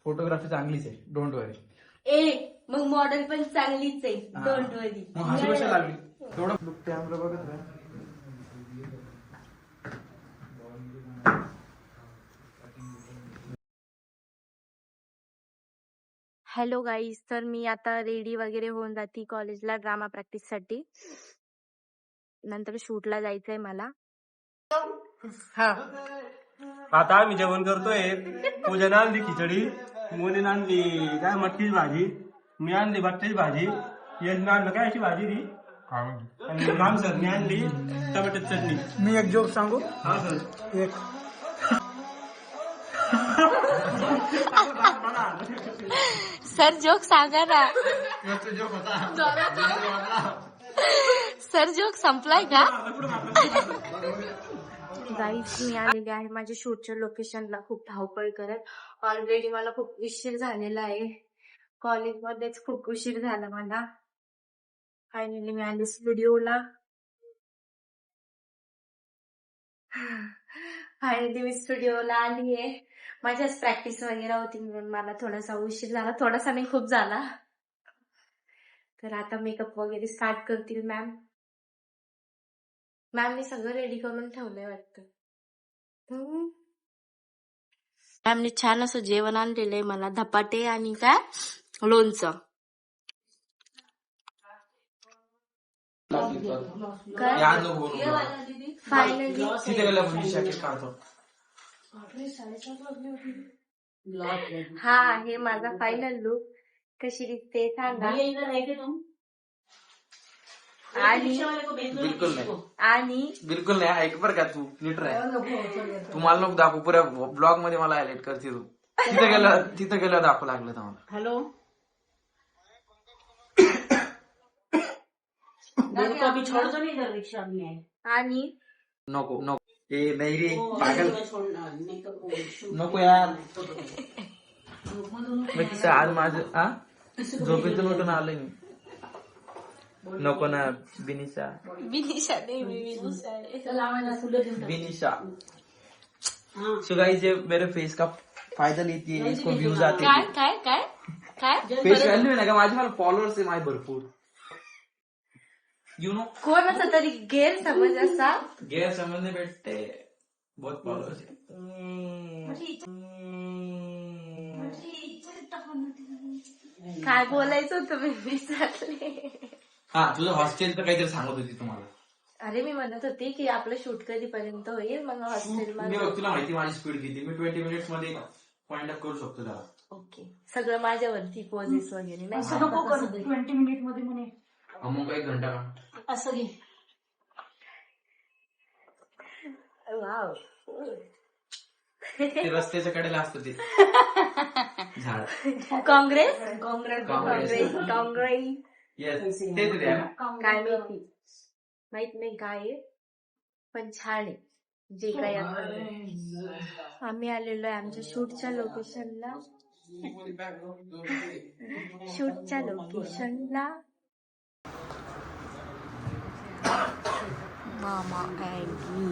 Photography चांगलीच आहे, don't वरी. मग मॉडेल पण चांगलीच आहे, डोंट वरी. मग हसू कशा लागली थोडं. कॅमेरा बघत राहा. हॅलो गाईज, तर मी आता रेडी वगैरे होऊन जाते कॉलेजला ड्रामा प्रॅक्टिस साठी. नंतर शूटला जायचंय मला. हा, आता आम्ही जेवण करतोय. पूजन आणली खिचडी, मुलीने आणली काय मटकीची भाजी, मी आणली बटाट्याची भाजी, यशने आणलं काय अशी भाजी ती, आणि राम सरने आणली टमाट्याची चटणी. मी एक जोक सांगू. हा सर. एक सर जोक सांगा ना. सर जोक संपलाय का? गाईज, मी आलेली आहे माझ्या शूटच्या लोकेशनला. खूप धावपळ करत. ऑलरेडी मला खूप उशीर झालेला आहे. कॉलेजमध्येच खूप उशीर झाला मला. फायनली मी आली स्टुडिओला. फायनली मी स्टुडिओला आली आहे. माझ्याच प्रॅक्टिस वगैरे होती म्हणून मला थोडासा उशीर झाला. थोडासा नाही, खूप झाला. तर आता मेकअप वगैरे स्टार्ट करतील मॅम. मॅमने सगळं रेडी करून ठेवलंय वाटतं. मॅमने छान असं जेवण आणलेलं आहे मला. धपाटे आणि काय लोणचं. फायनली हा आहे माझा फायनल लुक. कशी दिसते सांगा. बिलकुल नाही ऐक बरं का, तू नीट राह. तू मला नको दाखवू, पुऱ्या ब्लॉग मध्ये मला हायलाइट करते तू. तिथं गेलं दाखवू लागलं तर मला. हेलो, अभी छोड़ दो, नहीं इधर रिक्शा में है. आणि नको ए नाही रे पागल, नको यार. आज माझं झोपेतून उठून आलोय मी. नको ना बिनिशा. बिनिशा नाही, बिनिशा. सो गाइस, ये मेरे फेस का फायदा लेती है, इसको व्यूज आते हैं. काय फेस व्हॅल्यू आहे ना का माझे, मला फॉलोअर्स आहे माझे भरपूर. यू नो, कोणाचा तरी गैरसमज असा. गैरसमझ नहीं बैठते, बहुत फॉलोअर्स है. काय बोलायचं होतं मी विसरले. हा, तुझं हॉस्टेलचं काहीतरी सांगत होती तुम्हाला. अरे मी म्हणत होती की आपलं शूट कधीपर्यंत होईल, मग हॉस्टेल मी बघ, तुला माहिती माझी स्पीड किती. मी 20 मिनिट्स मध्ये पॉइंट अप करू शकतो त्याला. ओके, सगळं माझ्यावरती पोजेस वगैरे नाही. असं नको करू, 20 मिनिट मध्ये म्हणे. मग 1 घंटा का असं घे. वाव. ते रस्त्याच्या कडेला असतं ते झाड. काँग्रेस. येस, तेच ते आहे ना. काय माहित नाही काय आहे, पण छान आहे जे काय. आम्ही आलेलो आहे आमच्या शूटच्या लोकेशनला. मामा अँड मी.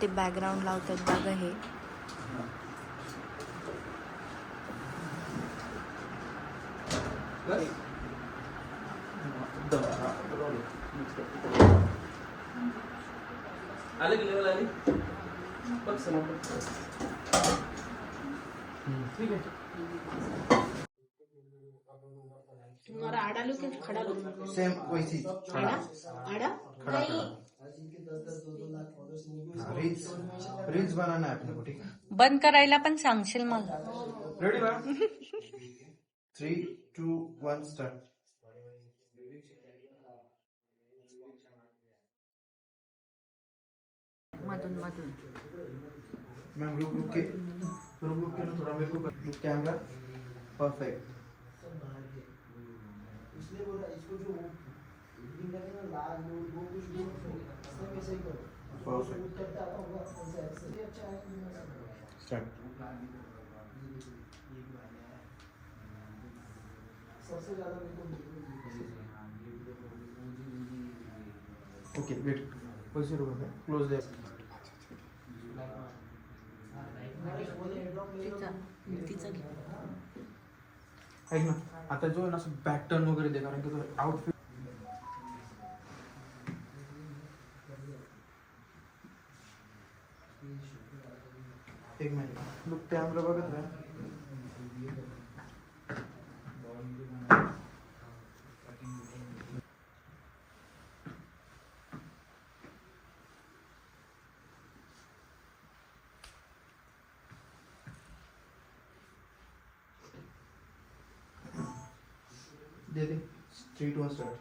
ते बॅकग्राऊंड लावतात बघा हे. आले की लेवल आली. ठीक आहे. तुम्हारा आड़ा लो कि खड़ा लो? सेम वैसी आड़ा आड़ा खड़ा रील्स बनाना है अपने को, ठीक है. बंद करायला पण सांगशील मला. Ready ma'am. 3, 2, 1 स्टार्ट. मधून मैम रुक के ना थोड़ा मेरे को लुक कैमरा परफेक्ट. इसलिए बोला इसको जो एडिटिंग करके ना लाल वो कुछ कैसे ही करो. परफेक्ट करता होगा ऐसे अच्छा है. स्टार्ट. ओके वेट पैसे रुपये क्लोज दे. तिचा घे. ऐक ना आता जो आहे ना असं बॅक टर्न वगैरे दे कारण की तो आउटफिट एक मिनिट लुक कॅमेरा बघत राहा. दे 3 2 1 start.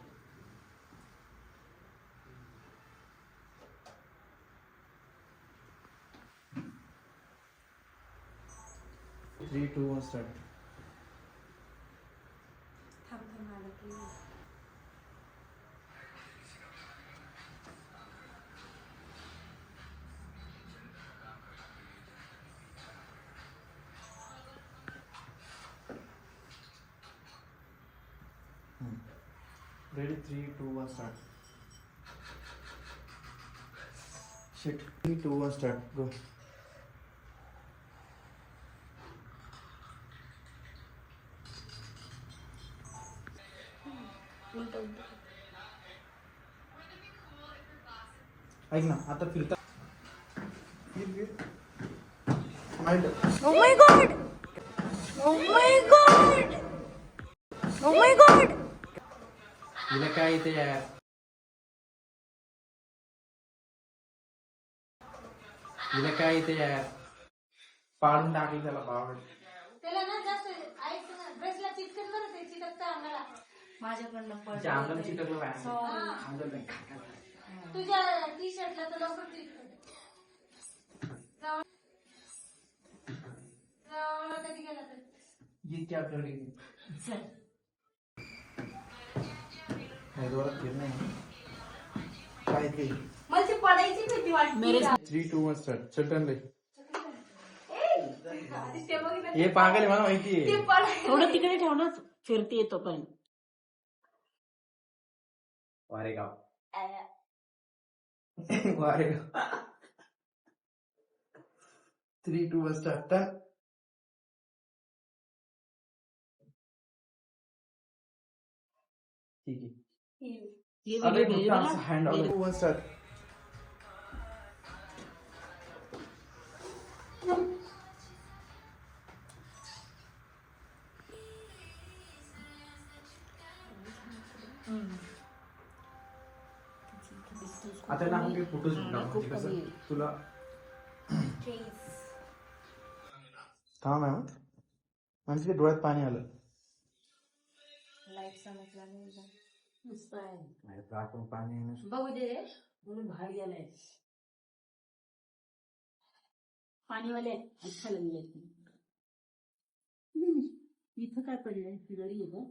Three, two, one, start. Ready? 3, 2, 1, start. Shit. 3, 2, 1, start. Go. ऐक ना आता फिरता Oh my god! Oh my god! Oh my god! तिला काय येते यार. तिला काय येते यार. पाडून टाकली त्याला पावड. त्याला ना जास्त ड्रेसला चिटकन बरं ते चिटकतं अंगाला. माझ्याकडनं तिच्या अंगाला चिटकलं बाहेर. तुझ्या टी शर्टला तर लवकर चिटकतं. कधी गेला तर ये क्या कर रही है. चल. नाही दोरात फिर नाही काय ते. मला ती पडायची भीती वाटते. 3, 2, 1, स्टार्ट. चल टर्न ले. हे पागल आहे मला माहिती आहे. थोडं तिकडे ठेव ना फिरते येतो पण. वारेगाव वारेगाव. 3, 2, 1, स्टार्ट. टर्न. ठीक आहे. ये अरे व्हिडिओ भेज मला. Hand on 2, 1, start. आता ना आपण फोटोज म्हणजे कसं तुला थांब आहे म्हणजे डोळ्यात पाणी आलं. लाईट समजला नाही. मस्त आहे. नाही दाखवून पाणी येणं. बघू दे रे म्हणून बाहेर गेलाय. पाणीवाले अच्छा लागले. इथं काय पडलंय गरी आहे का.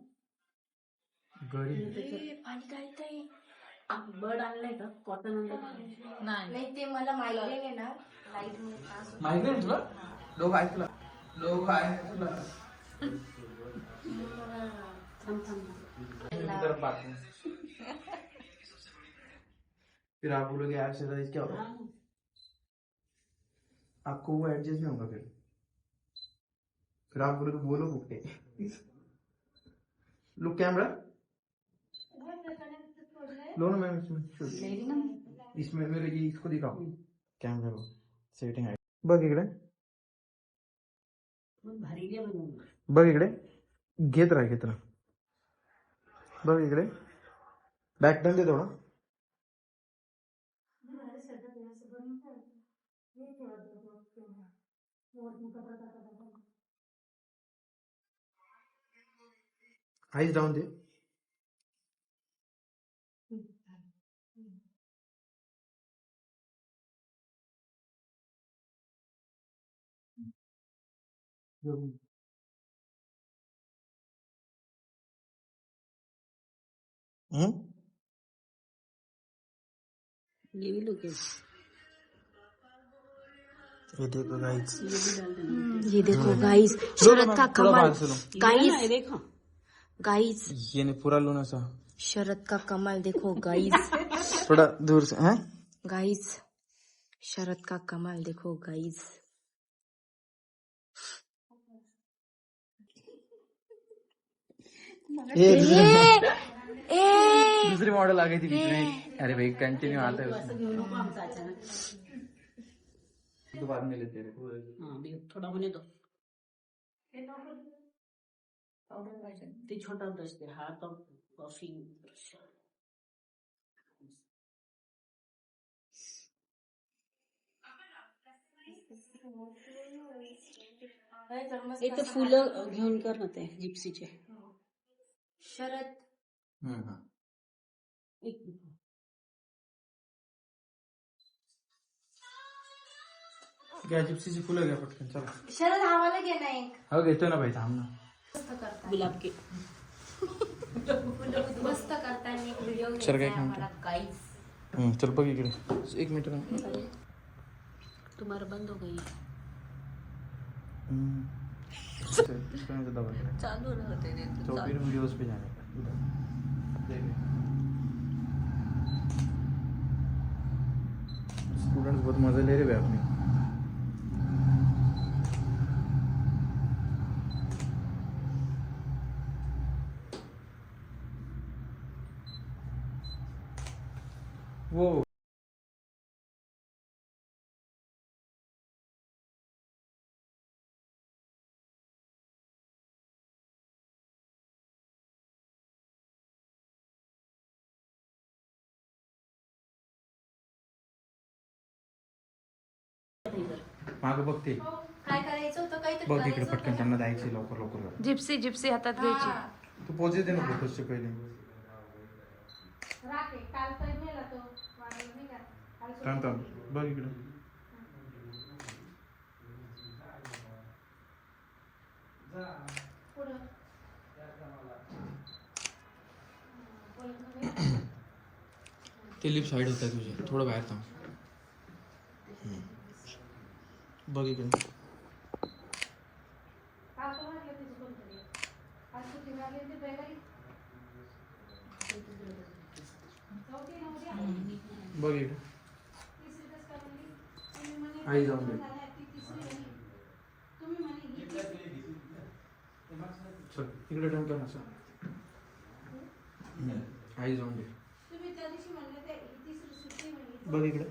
गरी पाणी काढताय. बर्ड आणलंय का कॉटन आणलं नाही ते मला माहिती आहे ना लाईट मुळे त्रास होतो. माहिती आहे तुला. लोक ऐकलं लोक ऐकलं फिर आप बोलोगे यार शराइज क्या होगा. आपको वो एडजस्ट नहीं होगा फिर आप बोलोगे बोलो फुकटे. लुक कैमरा लो ना मैम इसमें मेरे ये इसको दिखाओ कैमरा को सेटिंग आहे. बघ इकडे भारी घे बनवून. बघ इकडे घेत राहा. बघ इकडे बॅक टर्न दे थोडा. आईज डाऊन दे. ये भी लोग ये देखो गाइस. ये देखो गाइस शरद का कमाल. गाइस देखो गाइस ये नहीं पूरा लूना सा शरद का कमाल देखो गाइस. थोड़ा दूर से हैं. गाइस शरद का कमाल देखो गाइस. ये ए दूसरी मॉडल आ गई थी बीच में. अरे भाई कंटिन्यू आता है उसमें. घेऊ नको आमचा अचानक. तो बाद में लेते हैं. हा, थोडा होणे दो. पावडर पाहिजे ते छोटा ब्रश दे. हा तो वॉशिंग ब्रश. एक फुलं घेऊन कर ना ते जिप्सीचे. शरद एक घ्या जिप्सीची फुलं घ्या पटकन चला. शरद हवाला घे ना एक. हो घेतो ना भाई थांब ना. गुलाब के. मस्त करताना एक व्हिडिओ चल, काय आम्हाला गाईस. चल बघ इकडे. एक मिनिट ना. तुम्हारा बंद हो गई. चालू रहते रे. तो फिर वीडियोस पे जाने का. स्टूडेंट्स बहुत मजे ले रहे हैं अपनी. वो मागं बघते. काय करायचं होतं काहीतरी बघ इकडे करायचं पटकन होतं. त्यांना द्यायची लवकर लवकर. जिप्सी जिप्सी हातात घ्यायची. तू पोचे दे ना फोटोचे पहिले. राखे काल तर मेला तो वाढला नाही का काल थांब थांब बघ इकडे. पुढं ते लिप साईड होत आहे तुझे. थोडं बाहेर थांब. बघ इकडे. काल तर वाढलं तिचं कोणतरी काल सुट्टी मारली आणि ते रविवारी चौथी नव्हती बघ इकडे. तिसरी कसं काय म्हणली तुम्ही म्हणे आई जाऊन दे. ती तिसरी म्हणे तुम्ही म्हणे ही तिसरी. चल इकडे ठेवून कर असं. आई जाऊन दे. तुम्ही त्या दिवशी म्हणले ते ही तिसरी सुट्टी म्हणे बघ इकडे.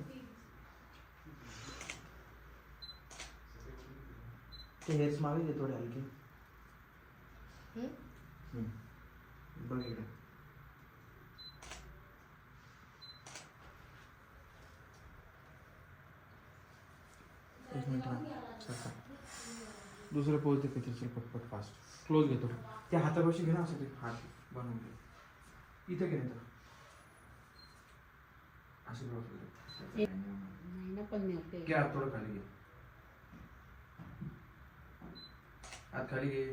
ते हेअर्स मागे घे थोडे हलके. बघ इकडे. एक मिनिट ना. दुसरं पोच दे काहीतरी. चल पटपट फास्ट. क्लोज घेतो. त्या हातापाशी घे ना असं ते हात बनवून घे. इथे घे ना असं बघ. महिना पण मिळते. घे हात थोडं खाली घे. हात खाली घे.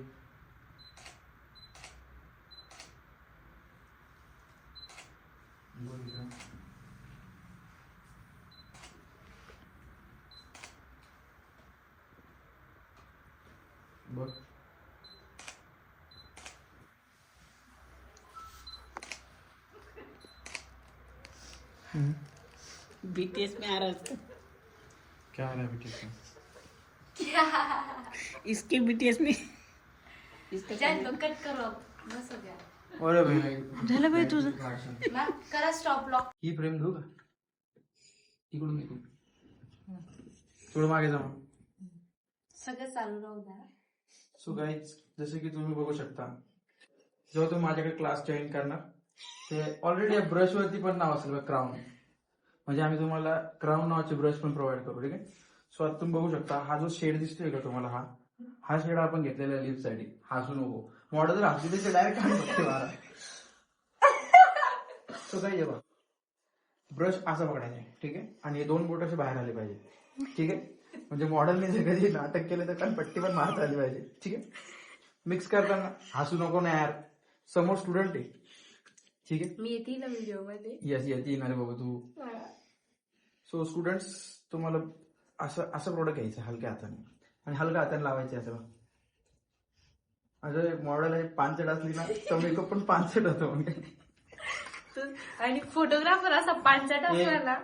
बघ इकडे. बघ. बीटीएस में आ रहा है. क्या आ रहा है बेटे? इसके बीटीएस में इसका जान तो कट करो. बस हो गया. अरे भाई झालं बाई तुझं. मॅम करा स्टॉप लॉक. ही फ्रेम घेऊ का? इकडून इकडून थोडं मागे जाऊन. सगळं चालू राहू द्या. सो गाईज जसे की तुम्ही बघू शकता जेव्हा तुम्ही माझ्याकडे क्लास जॉईन करणार ते ऑलरेडी या ब्रश वरती पण नाव असेल क्राऊन. म्हणजे आम्ही तुम्हाला क्राऊन नावाचे ब्रश पण प्रोव्हाइड करू. ठीक आहे. सो आता तुम्ही बघू शकता हा जो शेड दिसतोय का तुम्हाला हा शेड आपण घेतलेला आहे लिपसाठी. हसू नको. मॉडेल जर हसू त्याचे डायरेक्ट काढून बघते मला. सो काय बघा ब्रश असा पकडायचा आहे. ठीक आहे. आणि हे दोन बोट असे बाहेर आले पाहिजे. ठीक आहे. म्हणजे मॉडेलने जर कधी नाटक केलं तर काल पट्टी पण मारता आली पाहिजे. ठीक आहे. मिक्स करताना हसू नको ना यार. समोर स्टुडंट आहे. ठीक आहे. मी येते ना व्हिडिओ मध्ये. येस येणार आहे बाबा तू. सो स्टुडंट्स तुम्हाला असं प्रोडक्ट घ्यायचं हलक्या हाताने आणि हलक्या हाताने लावायचे असं. माझं मॉडेल आहे पानसट असली ना तर मेकअप पण पानसट होतो आणि फोटोग्राफर असा पांचट असला ना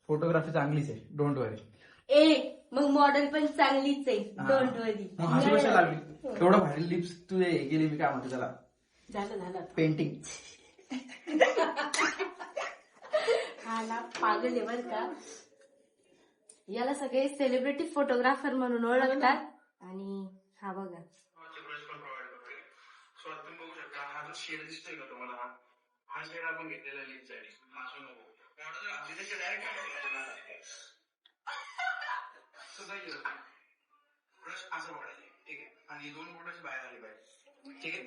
फोटोग्राफी चांगलीच आहे, डोंट वरी. मग मॉडेल पण चांगलीच आहे, डोंट वरी. मग हसू कशी लागली? एवढं भारी लिप्स तू गेली, मी काय म्हणतो त्याला झालं पेंटिंग. हा ना पागल आहे बरं का. याला सगळे सेलिब्रिटी फोटोग्राफर म्हणून ओळखतात. आणि हा बघा तुम्ही बघू शकता, हा जो शेड दिसतोय का तुम्हाला, हा शेड आपण घेतलेला लिप्स आहे. हसू नको. ब्रश असं पडायचे, ठीक आहे, आणि दोन बोट अशी बाहेर आली पाहिजे, ठीक आहे.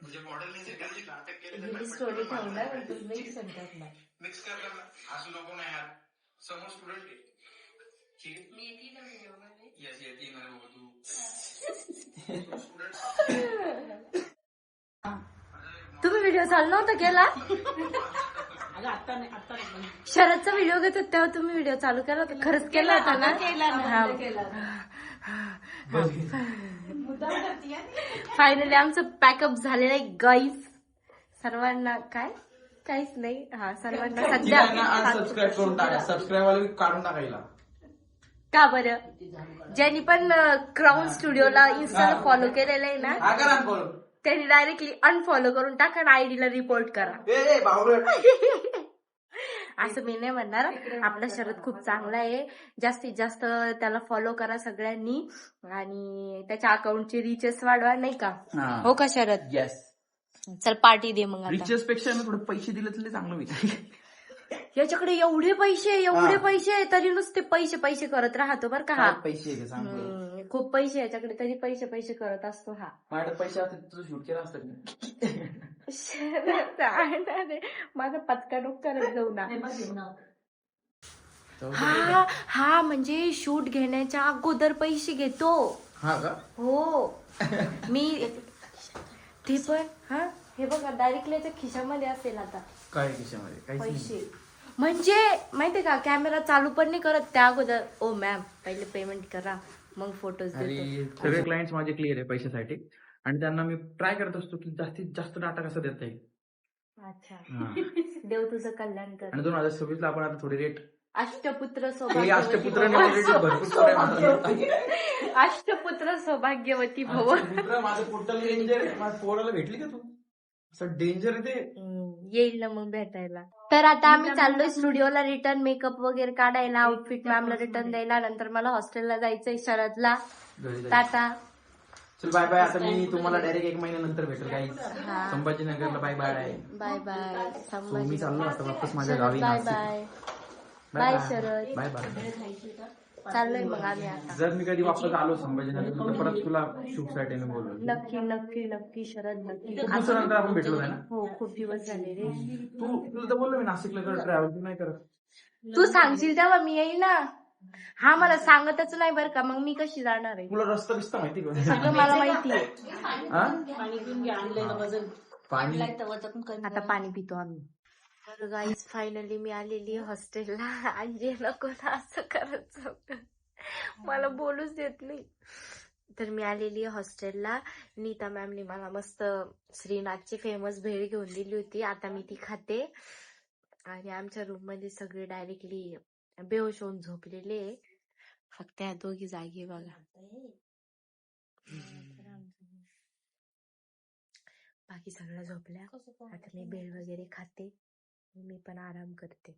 म्हणजे मॉडेलने जे काही नाटक केलं स्टोरी ठेवणार मिक्स करताना हसू नको नाही यार, समोर स्टुडंट आहे, ठीक आहे. येस येते ना तू तुम्ही व्हिडिओ चालू नव्हता केला? अगं आता नाही शरदचा व्हिडिओ घेत होते तेव्हा तुम्ही व्हिडिओ चालू केला होता? खरंच केला होता ना? फायनली आमचं पॅकअप झालेलं आहे गाईज. सर्वांना काहीच नाही. हा सर्वांना सध्या अनसबस्क्राईब करून टाका, सबस्क्राईब वाले काढून टाकायला. का बरं? ज्यांनी पण क्राऊन स्टुडिओला इन्स्टाला फॉलो केलेलं आहे ना हा करा अनफॉलो. त्यांनी डायरेक्टली अनफॉलो करून टाका आणि आयडीला रिपोर्ट करा. ए बावळट. असं मी नाही म्हणणार. आपला शरद खूप चांगला आहे. जास्तीत जास्त त्याला फॉलो करा सगळ्यांनी आणि त्याच्या अकाउंटचे रिचेस वाढवा, नाही का? हो का शरद? येस. चल पार्टी दे मग आता. रिचेस पेक्षा ना थोडे पैसे दिले तरी चांगलं होईल. याच्याकडे एवढे पैसे तरी नुसते पैसे करत राहतो बरं का हा. पैसे आहे का सांग. खूप पैसे याच्याकडे तरी पैसे करत असतो हा. माझ्याकडे पैसे असते तुझं शूट केलं असतं मी. शरद माझा पचका डोक्याला जाऊ ना. ना हा म्हणजे शूट घेण्याच्या अगोदर पैसे घेतो. हा का? हो. मी ते पण हे बघा डायरेक्टली याच्या खिशामध्ये असेल आता काय खिशामध्ये काहीच नाही. पैसे. म्हणजे माहितीये का कॅमेरा चालू पण नाही करत त्या अगोदर. ओ मॅम पहिले पेमेंट करा मग फोटोज देतो. आणि सगळे क्लायंट्स माझे क्लिअर आहे पैशासाठी आणि त्यांना मी ट्राय करत असतो की जास्तीत जास्त डाटा कसा देता येईल. अच्छा. हा. देव तुझं कल्याण कर. आणि 2026 ला आपण आता थोडी रेट अष्टपुत्र हे सौभाग्यवती अष्टपुत्राने भव. ऑलरेडी भरपूर पोरं आहे माझं. अष्टपुत्र सौभाग्यवती भव. मित्र, माझं पोर्टल डेंजर आहे. माझ्या पोराला भेटली का तू? असं डेंजर आहे ते. येईल ना मग भेटायला. तर आता आम्ही चाललोय स्टुडिओला रिटर्न मेकअप वगैरे काढायला, आउटफिट मॅमला रिटर्न द्यायला. नंतर मला हॉस्टेलला जायचंय शरदला. टाटा. चल बाय बाय. आता मी तुम्हाला डायरेक्ट 1 महिन्यानंतर भेटेल काही. संभाजीनगरला bye bye. Bye bye. So, मी चाललो आता वापस माझ्या गावी. Bye bye. Bye Sharad. Bye bye. चाललोय मग आम्ही आता. जर मी कधी वापस आलो संभाजीनगर तर परत तुला शूट साठी बोलवलं. नक्की शरद नक्की. खूप दिवसानंतर आपण भेटलो आहे ना. हो खूप दिवस झाले रे. तुला तर बोललो मी नाशिकला कर ट्रॅव्हल, तू नाही करत. तू सांगशील तेव्हा मी येईल ना. हा मला सांगतच नाही बरं का, मग मी कशी जाणार आहे? तुला रस्ता बिस्ता माहिती का? सगळं मला माहितीये. पाणी पिऊन घे, आणलेलं वजन पाणी आता पाणी पितो आम्ही. तर गाईज फायनली मी आलेली हॉस्टेलला. आणि नको ना असं करायचं, मला बोलूच देत नाही. तर मी आलेली हॉस्टेलला. नीता मॅमने मला मस्त श्रीनाथची फेमस भेळ घेऊन दिली होती. आता मी ती खाते. आणि आमच्या रूम मध्ये सगळे डायरेक्टली बेहोश होऊन झोपलेले. फक्त या दोघी जागी बघा. बाकी सगळ्या झोपल्या. आता मी भेळ वगैरे खाते. मी पण आराम करते.